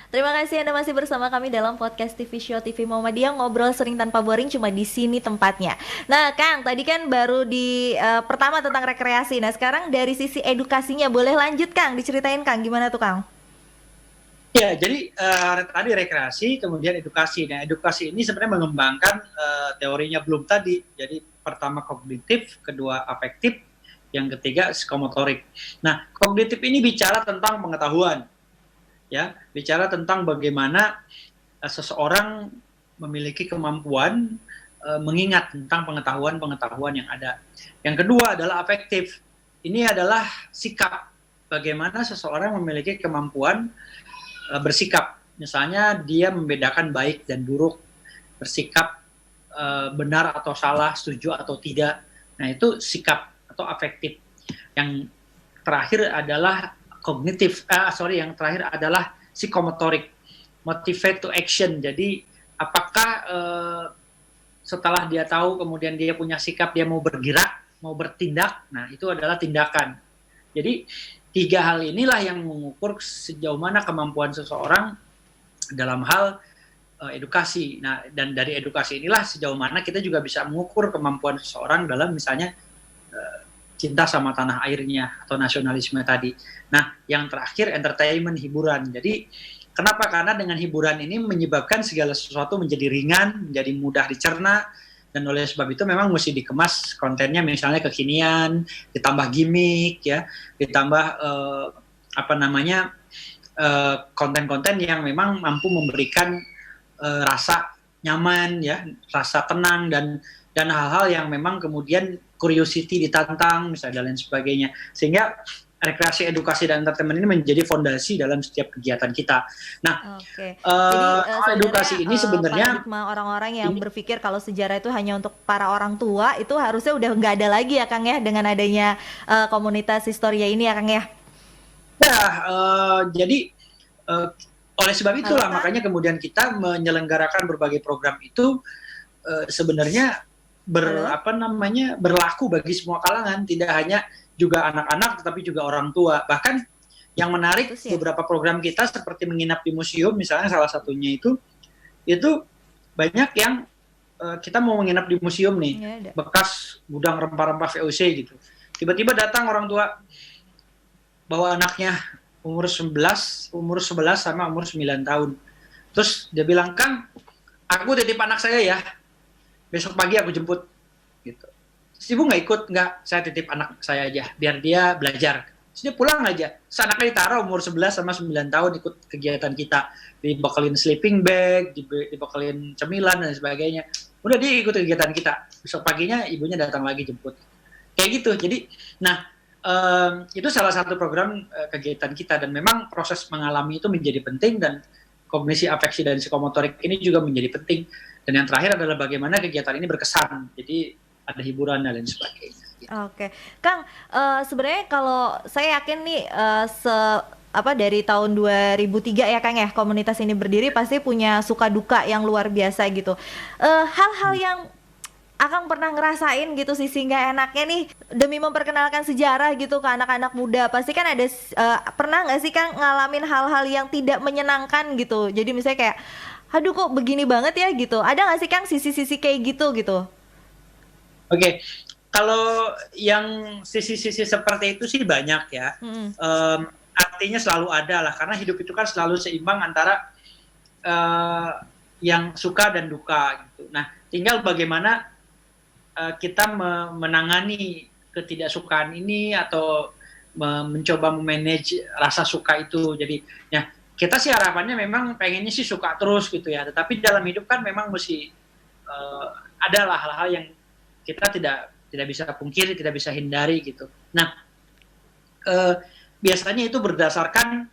Terima kasih Anda masih bersama kami dalam podcast TV Show TV Muhammadiyah, ngobrol sering tanpa boring, cuma di sini tempatnya. Nah, Kang, tadi kan baru di pertama tentang rekreasi. Nah, sekarang dari sisi edukasinya boleh lanjut, Kang, diceritain Kang gimana tuh, Kang? Ya, jadi tadi rekreasi, kemudian edukasi. Nah, edukasi ini sebenarnya mengembangkan teorinya belum tadi. Jadi pertama kognitif, kedua afektif, yang ketiga psikomotorik. Nah, kognitif ini bicara tentang pengetahuan, ya, bicara tentang bagaimana seseorang memiliki kemampuan mengingat tentang pengetahuan-pengetahuan yang ada. Yang kedua adalah afektif. Ini adalah sikap, bagaimana seseorang memiliki kemampuan bersikap. Misalnya dia membedakan baik dan buruk, bersikap benar atau salah, setuju atau tidak. Nah, itu sikap atau afektif. Yang terakhir adalah yang terakhir adalah psikomotorik, motivate to action. Jadi apakah setelah dia tahu kemudian dia punya sikap, dia mau bergerak, mau bertindak, nah itu adalah tindakan. Jadi tiga hal inilah yang mengukur sejauh mana kemampuan seseorang dalam hal edukasi. Nah, dan dari edukasi inilah sejauh mana kita juga bisa mengukur kemampuan seseorang dalam misalnya cinta sama tanah airnya atau nasionalisme tadi. Nah, yang terakhir entertainment, hiburan. Jadi kenapa? Karena dengan hiburan ini menyebabkan segala sesuatu menjadi ringan, menjadi mudah dicerna, dan oleh sebab itu memang mesti dikemas kontennya misalnya kekinian, ditambah gimmick, ya, ditambah konten-konten yang memang mampu memberikan rasa nyaman, ya, rasa tenang, dan hal-hal yang memang kemudian curiosity ditantang misalnya dan lain sebagainya, sehingga rekreasi, edukasi, dan entertainment ini menjadi fondasi dalam setiap kegiatan kita. Nah, Oke. Jadi edukasi ini sebenarnya paradigma orang-orang yang berpikir kalau sejarah itu hanya untuk para orang tua itu harusnya udah nggak ada lagi ya, Kang, ya, dengan adanya komunitas Historia ini ya, Kang, ya. Ya, jadi oleh sebab itulah makanya kemudian kita menyelenggarakan berbagai program itu sebenarnya berlaku bagi semua kalangan, tidak hanya juga anak-anak tetapi juga orang tua. Bahkan yang menarik beberapa program kita seperti menginap di museum misalnya, salah satunya itu banyak yang kita mau menginap di museum nih, bekas gudang rempah-rempah VOC gitu. Tiba-tiba datang orang tua bawa anaknya umur 11 sama umur 9 tahun. Terus dia bilang, "Kang, aku titip anak saya ya. Besok pagi aku jemput." Gitu. Terus ibu nggak ikut? "Nggak, saya titip anak saya aja, biar dia belajar." Terus dia pulang aja. Terus anaknya ditaruh umur 11 sama 9 tahun ikut kegiatan kita. Dibekelin sleeping bag, dibekelin cemilan, dan sebagainya. Udah dia ikut kegiatan kita. Besok paginya ibunya datang lagi jemput. Kayak gitu. Jadi, nah, itu salah satu program kegiatan kita, dan memang proses mengalami itu menjadi penting, dan kognisi afeksi dan psikomotorik ini juga menjadi penting. Dan yang terakhir adalah bagaimana kegiatan ini berkesan. Jadi ada hiburan dan lain sebagainya. Oke, Kang, sebenarnya kalau saya yakin nih dari tahun 2003 ya, Kang, ya, komunitas ini berdiri pasti punya suka duka yang luar biasa gitu. Hal-hal yang Akang pernah ngerasain gitu sih nggak enaknya nih demi memperkenalkan sejarah gitu ke anak-anak muda, pasti kan ada pernah nggak sih, Kang, ngalamin hal-hal yang tidak menyenangkan gitu? Jadi misalnya kayak, aduh kok begini banget ya gitu. Ada nggak sih, Kang, sisi-sisi kayak gitu? Oke, kalau yang sisi-sisi seperti itu sih banyak ya. Artinya selalu ada lah, karena hidup itu kan selalu seimbang antara yang suka dan duka gitu. Nah, tinggal bagaimana kita menangani ketidaksukaan ini atau mencoba memanage rasa suka itu. Jadi, ya, kita sih harapannya memang pengennya sih suka terus gitu ya. Tetapi dalam hidup kan memang mesti adalah hal-hal yang kita tidak bisa pungkiri, tidak bisa hindari gitu. Nah, biasanya itu berdasarkan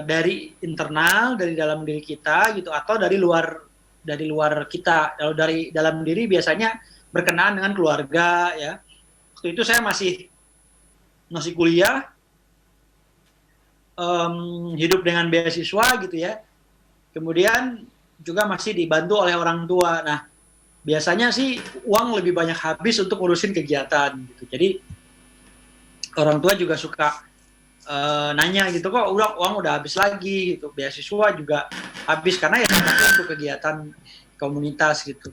dari internal, dari dalam diri kita gitu, atau dari luar kita. Kalau dari dalam diri biasanya berkenaan dengan keluarga, ya. Waktu itu saya masih kuliah, hidup dengan beasiswa gitu ya. Kemudian juga masih dibantu oleh orang tua. Nah, biasanya sih uang lebih banyak habis untuk ngurusin kegiatan gitu. Jadi orang tua juga suka nanya gitu, kok uang udah habis lagi gitu, beasiswa juga habis karena ya dipakai untuk kegiatan komunitas gitu.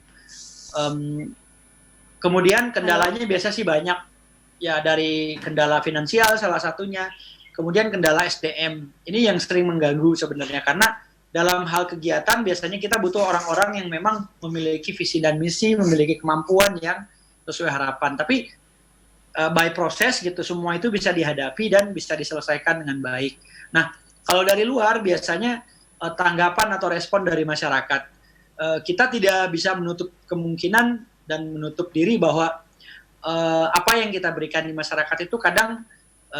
Kemudian kendalanya biasa sih banyak ya, dari kendala finansial salah satunya, kemudian kendala SDM ini yang sering mengganggu sebenarnya, karena dalam hal kegiatan biasanya kita butuh orang-orang yang memang memiliki visi dan misi, memiliki kemampuan yang sesuai harapan, tapi by proses gitu semua itu bisa dihadapi dan bisa diselesaikan dengan baik. Nah, kalau dari luar biasanya tanggapan atau respon dari masyarakat, kita tidak bisa menutup kemungkinan dan menutup diri bahwa apa yang kita berikan di masyarakat itu kadang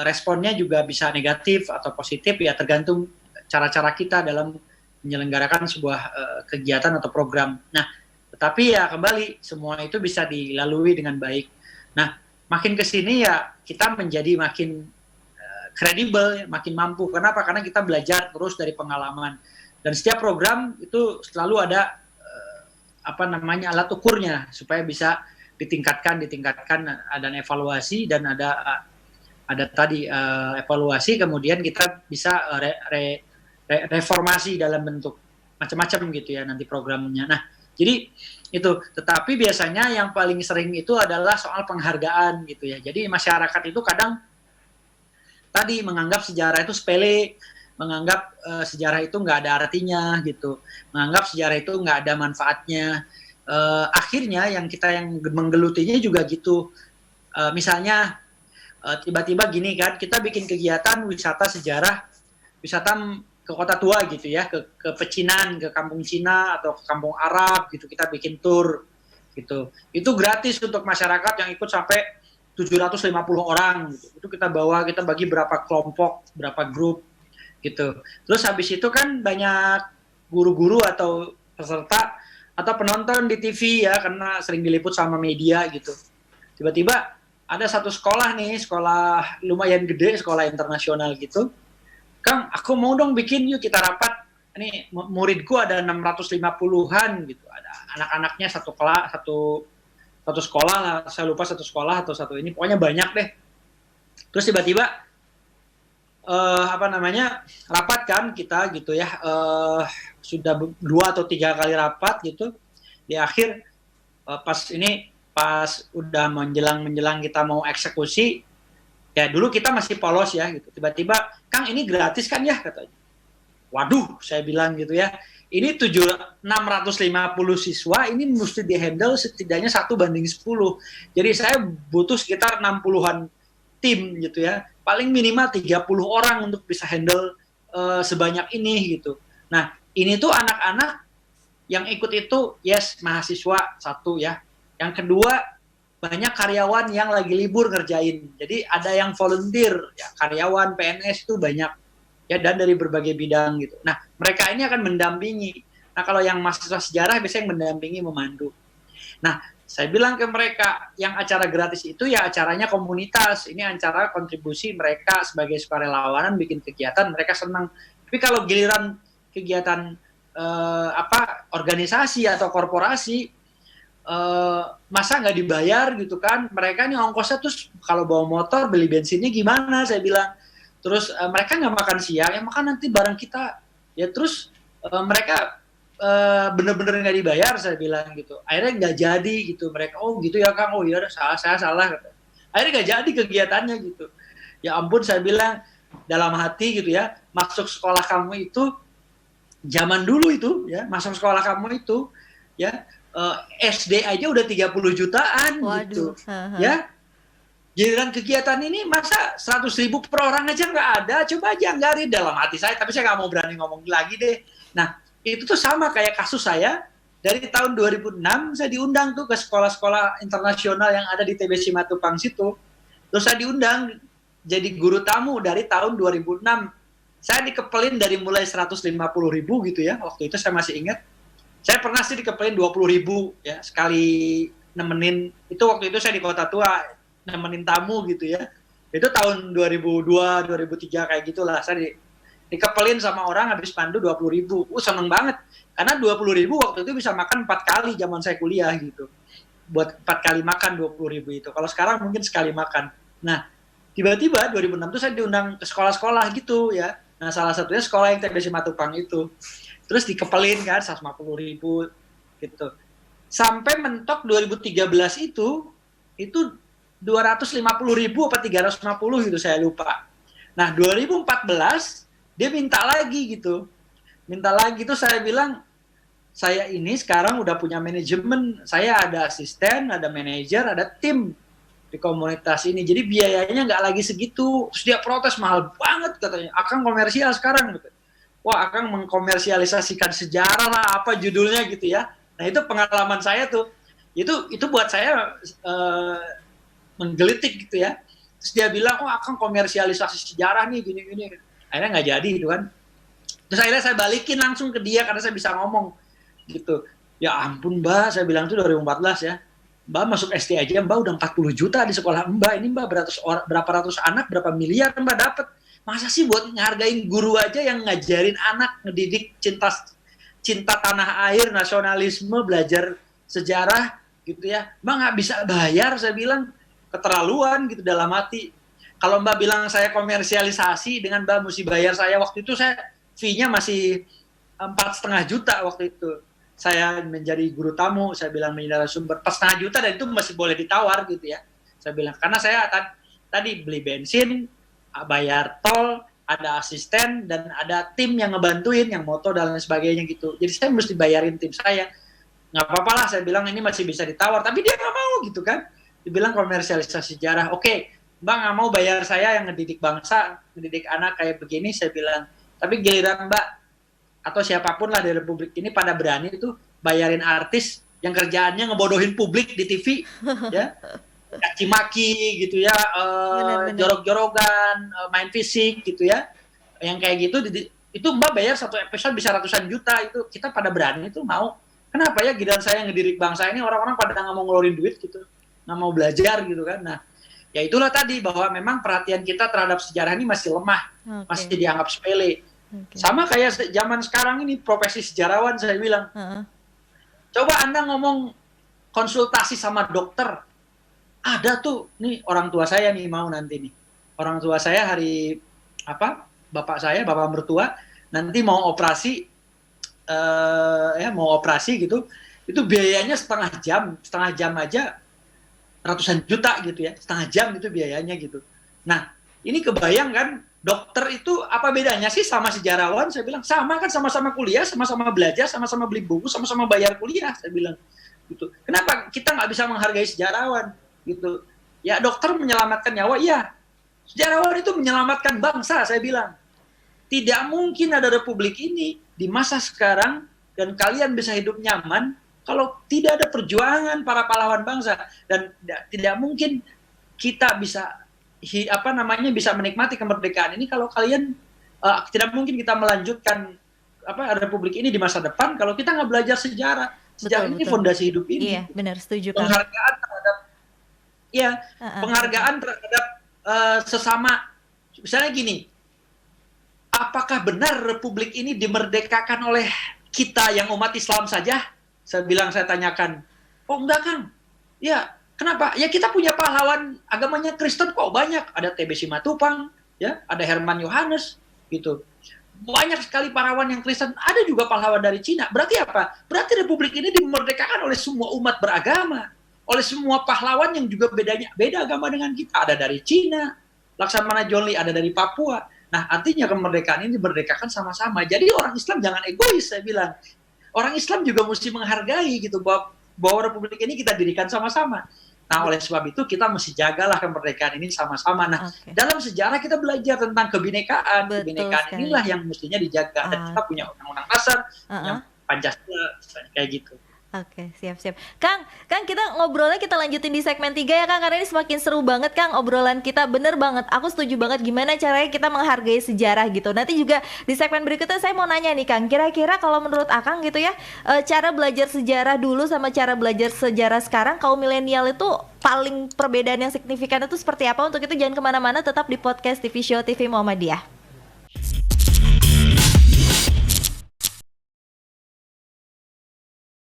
responnya juga bisa negatif atau positif, ya tergantung cara-cara kita dalam menyelenggarakan sebuah kegiatan atau program. Nah, tetapi ya kembali semua itu bisa dilalui dengan baik. Nah, makin ke sini ya kita menjadi makin kredibel, makin mampu. Kenapa? Karena kita belajar terus dari pengalaman. Dan setiap program itu selalu ada alat ukurnya supaya bisa ditingkatkan, ada evaluasi dan ada tadi evaluasi, kemudian kita bisa reformasi dalam bentuk macam-macam gitu ya nanti programnya. Nah, jadi itu, tetapi biasanya yang paling sering itu adalah soal penghargaan gitu ya. Jadi masyarakat itu kadang tadi menganggap sejarah itu sepele, menganggap sejarah itu nggak ada artinya gitu, menganggap sejarah itu nggak ada manfaatnya. Akhirnya yang menggelutinya juga gitu. Misalnya tiba-tiba gini kan, kita bikin kegiatan wisata sejarah, wisata ke kota tua gitu ya, ke pecinan, ke kampung Cina atau ke kampung Arab gitu, kita bikin tour gitu. Itu gratis untuk masyarakat yang ikut sampai 750 orang gitu. Itu kita bawa, kita bagi berapa kelompok, berapa grup gitu. Terus habis itu kan banyak guru-guru atau peserta atau penonton di TV ya, karena sering diliput sama media gitu. Tiba-tiba ada satu sekolah nih, sekolah lumayan gede, sekolah internasional gitu. Kang, aku mau dong bikin, yuk kita rapat. Ini muridku ada 650-an gitu. Ada anak-anaknya satu sekolah lah, saya lupa satu sekolah atau satu ini, pokoknya banyak deh. Terus tiba-tiba rapat kan kita gitu ya, sudah 2 atau 3 kali rapat gitu. Di akhir pas udah menjelang kita mau eksekusi, ya dulu kita masih polos ya gitu. Tiba-tiba, Kang ini gratis kan ya katanya. Waduh, saya bilang gitu ya. Ini 650 siswa, ini mesti dihandle setidaknya 1:10. Jadi saya butuh sekitar 60-an tim gitu ya. Paling minimal 30 orang untuk bisa handle sebanyak ini gitu. Nah, ini tuh anak-anak yang ikut itu, yes, mahasiswa satu ya. Yang kedua, banyak karyawan yang lagi libur ngerjain. Jadi ada yang volunteer, ya, karyawan PNS itu banyak ya, dan dari berbagai bidang gitu. Nah, mereka ini akan mendampingi. Nah, kalau yang mahasiswa sejarah biasanya yang mendampingi, memandu. Nah, saya bilang ke mereka, yang acara gratis itu ya acaranya komunitas. Ini acara kontribusi mereka sebagai sukarelawanan bikin kegiatan, mereka senang. Tapi kalau giliran kegiatan organisasi atau korporasi, masa nggak dibayar gitu kan, mereka nih ongkosnya, terus kalau bawa motor beli bensinnya gimana, saya bilang. Terus mereka nggak makan siang, yang makan nanti barang kita ya. Terus mereka bener-bener nggak dibayar, saya bilang gitu. Akhirnya nggak jadi gitu, mereka, oh gitu ya Kang, oh iya saya salah. Akhirnya nggak jadi kegiatannya gitu. Ya ampun, saya bilang dalam hati gitu ya, masuk sekolah kamu itu zaman dulu itu ya, masuk sekolah kamu itu ya, SD aja udah 30 jutaan. Waduh. Gitu ya. Giliran kegiatan ini masa 100.000 per orang aja nggak ada, coba aja anggarin, dalam hati saya, tapi saya nggak mau berani ngomong lagi deh. Nah, itu tuh sama kayak kasus saya, dari tahun 2006 saya diundang tuh ke sekolah-sekolah internasional yang ada di TB Simatupang situ. Terus saya diundang jadi guru tamu dari tahun 2006. Saya dikepelin dari mulai 150.000 gitu ya, waktu itu saya masih ingat. Saya pernah sih dikepelin 20.000 ya, sekali nemenin, itu waktu itu saya di Kota Tua, nemenin tamu gitu ya. Itu tahun 2002, 2003 kayak gitulah, saya dikepelin sama orang habis pandu 20.000. Seneng banget. Karena 20.000 waktu itu bisa makan 4 kali zaman saya kuliah gitu. buat 4 kali makan 20.000 itu. Kalau sekarang mungkin sekali makan. Nah, 20.000 waktu itu bisa makan 4 kali zaman saya kuliah gitu. Buat 4 kali makan 20.000. Seneng banget. Karena 20.000 waktu itu bisa makan 4 kali zaman saya kuliah gitu. Buat 4 kali makan 20.000 itu. Kalau sekarang mungkin sekali makan. Nah, tiba-tiba 2006 tuh saya diundang ke sekolah-sekolah gitu ya. Nah salah satunya sekolah yang TB Simatupang itu. Terus dikepelin kan 150.000 gitu. Sampai mentok 2013 itu 250.000 apa 350 gitu saya lupa. Nah 2014 dia minta lagi gitu. Minta lagi tuh saya bilang, saya ini sekarang udah punya manajemen, saya ada asisten, ada manajer, ada tim di komunitas ini. Jadi biayanya nggak lagi segitu. Terus dia protes, mahal banget katanya. Akang komersial sekarang gitu. Wah, Akang mengkomersialisasikan sejarah lah, apa judulnya gitu ya. Nah itu pengalaman saya tuh. Itu buat saya menggelitik gitu ya. Terus dia bilang, oh Akang komersialisasi sejarah nih, gini-gini. Akhirnya nggak jadi itu kan. Terus akhirnya saya balikin langsung ke dia karena saya bisa ngomong gitu. Ya ampun Mbak, saya bilang itu 2014 ya. Mbak masuk SD aja Mbak udah 40 juta di sekolah Mbak. Ini Mbak berapa ratus anak, berapa miliar Mbak dapat. Masa sih buat ngehargain guru aja yang ngajarin anak, ngedidik cinta tanah air, nasionalisme, belajar sejarah gitu ya. Mbak nggak bisa bayar, saya bilang keterlaluan gitu dalam hati. Kalau Mbak bilang saya komersialisasi dengan Mbak mesti bayar saya, waktu itu saya fee-nya masih 4,5 juta waktu itu. Saya menjadi guru tamu, saya bilang menjadi narasumber 4,5 juta dan itu masih boleh ditawar gitu ya. Saya bilang karena saya tadi beli bensin, bayar tol, ada asisten dan ada tim yang ngebantuin, yang moto dan lain sebagainya gitu. Jadi saya mesti bayarin tim saya. Nggak apa-apa lah, saya bilang ini masih bisa ditawar. Tapi dia nggak mau gitu kan. Dibilang komersialisasi sejarah. Oke, Mbak nggak mau bayar saya yang ngedidik bangsa, ngedidik anak kayak begini, saya bilang. Tapi giliran Mbak atau siapapun lah di Republik ini pada berani itu bayarin artis yang kerjaannya ngebodohin publik di TV, ya, caci maki gitu ya, jorok-jorogan, main fisik gitu ya, yang kayak gitu, itu Mbak bayar satu episode bisa ratusan juta, itu kita pada berani itu mau. Kenapa ya giliran saya ngedidik bangsa ini orang-orang pada nggak mau ngeluarin duit gitu, nggak mau belajar gitu kan. Nah, ya itulah tadi bahwa memang perhatian kita terhadap sejarah ini masih lemah, masih dianggap sepele. Sama kayak zaman sekarang ini profesi sejarawan saya bilang. Coba Anda ngomong konsultasi sama dokter. Ada tuh, nih orang tua saya nih mau nanti nih. Orang tua saya bapak saya, bapak mertua, nanti mau operasi, mau operasi gitu. Itu biayanya setengah jam aja ratusan juta gitu ya. Setengah jam itu biayanya gitu. Nah, ini kebayang kan, dokter itu apa bedanya sih sama sejarawan? Saya bilang sama kan, sama-sama kuliah, sama-sama belajar, sama-sama beli buku, sama-sama bayar kuliah. Saya bilang gitu. Kenapa kita nggak bisa menghargai sejarawan? Gitu. Ya dokter menyelamatkan nyawa, iya. Sejarawan itu menyelamatkan bangsa. Saya bilang tidak mungkin ada republik ini di masa sekarang dan kalian bisa hidup nyaman kalau tidak ada perjuangan para pahlawan bangsa, dan tidak mungkin kita bisa bisa menikmati kemerdekaan ini kalau kalian tidak mungkin kita melanjutkan republik ini di masa depan kalau kita nggak belajar sejarah. Sejarah ini fondasi hidup ini. Iya, benar, setuju Kang. Penghargaan terhadap sesama. Misalnya gini, apakah benar republik ini dimerdekakan oleh kita yang umat Islam saja? Saya tanyakan. Oh enggak Kang. Ya, kenapa? Ya kita punya pahlawan agamanya Kristen kok banyak. Ada TB Simatupang, ya, ada Herman Yohanes, gitu. Banyak sekali pahlawan yang Kristen. Ada juga pahlawan dari Cina. Berarti apa? Berarti republik ini dimerdekakan oleh semua umat beragama, oleh semua pahlawan yang juga beda agama dengan kita. Ada dari Cina, Laksamana John Lee, ada dari Papua. Nah, artinya kemerdekaan ini dimerdekakan sama-sama. Jadi orang Islam jangan egois, saya bilang. Orang Islam juga mesti menghargai gitu bahwa republik ini kita dirikan sama-sama. Nah, oleh sebab itu kita mesti jagalah kemerdekaan ini sama-sama. Nah, dalam sejarah kita belajar tentang kebinekaan. Kebinekaan inilah yang mestinya dijaga. Dan kita punya undang-undang dasar, yang Pancasila, kayak gitu. Oke, siap-siap. Kang, kita ngobrolnya kita lanjutin di segmen 3 ya Kang, karena ini semakin seru banget Kang obrolan kita, bener banget. Aku setuju banget gimana caranya kita menghargai sejarah gitu. Nanti juga di segmen berikutnya saya mau nanya nih Kang, kira-kira kalau menurut Akang gitu ya, cara belajar sejarah dulu sama cara belajar sejarah sekarang kaum milenial itu paling perbedaan yang signifikan itu seperti apa? Untuk itu jangan kemana-mana, tetap di podcast TV Show TV Muhammadiyah.